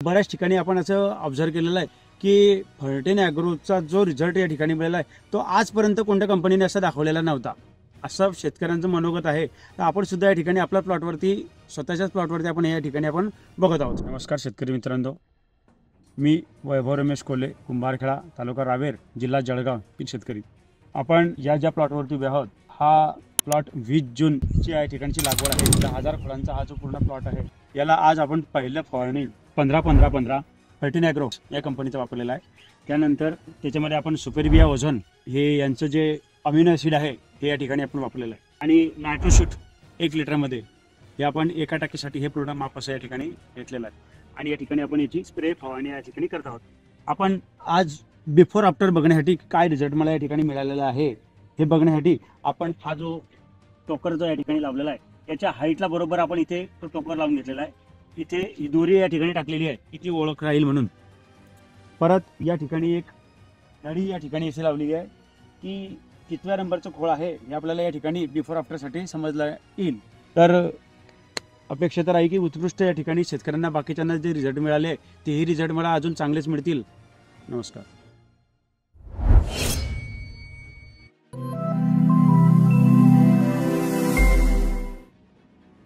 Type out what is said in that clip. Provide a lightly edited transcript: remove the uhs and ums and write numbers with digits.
बऱ्याच ठिकाणी आपण असं ऑब्झर्व केलेलं आहे की फर्टिन ॲग्रोचा जो रिझल्ट या ठिकाणी मिळाला आहे तो आजपर्यंत कोणत्या कंपनीने असा दाखवलेला नव्हता, असं शेतकऱ्यांचं मनोगत आहे. तर आपण सुद्धा या ठिकाणी आपल्या प्लॉटवरती, स्वतःच्याच प्लॉटवरती आपण या ठिकाणी आपण बघत आहोत. नमस्कार शेतकरी मित्रांनो, मी वैभव रमेश कोल्हे, कुंभारखेडा, तालुका रावेर, जिल्हा जळगाव येथील शेतकरी. आपण ज्या प्लॉटवरती उभे आहोत हा प्लॉट 20 जूनची या ठिकाणची लागवड आहे. 10,000 फळांचा हा जो पूर्ण प्लॉट आहे याला आज आपण पहिलं फवारणी 15-15-15 फर्टिन ॲग्रो या कंपनीचा वापरलेला आहे. त्यानंतर त्याच्यामध्ये आपण सुपेरिया ओझोन हे यांचं जे अमिनो ॲसिड आहे हे या ठिकाणी आपण वापरलेलं आहे. आणि नायट्रोशूट 1 लिटरमध्ये हे आपण 1 टाकीसाठी हे पूर्ण माप असं या ठिकाणी घेतलेलं आहे. आणि या ठिकाणी आपण याची स्प्रे फवारणी या ठिकाणी करत आहोत. आपण आज बिफोर आफ्टर बघण्यासाठी काय रिझल्ट मला या ठिकाणी मिळालेला आहे हे बघण्यासाठी आपण हा जो टोकर जो या ठिकाणी लावलेला आहे याच्या हाईटला बरोबर आपण इथे तो टोकर लावून घेतलेला आहे. इथे ही दोरी या ठिकाणी टाकलेली आहे की ती ओळख राहील म्हणून. परत या ठिकाणी एक नळी या ठिकाणी अशी लावलेली आहे की कितव्या नंबरचं खोळ आहे हे आपल्याला या ठिकाणी बिफोर आफ्टरसाठी समजलं येईल. तर अपेक्षा तर आहे की उत्कृष्ट या ठिकाणी शेतकऱ्यांना बाकीच्यांना जे रिझल्ट मिळाले तेही रिझल्ट मला अजून चांगलेच मिळतील. नमस्कार.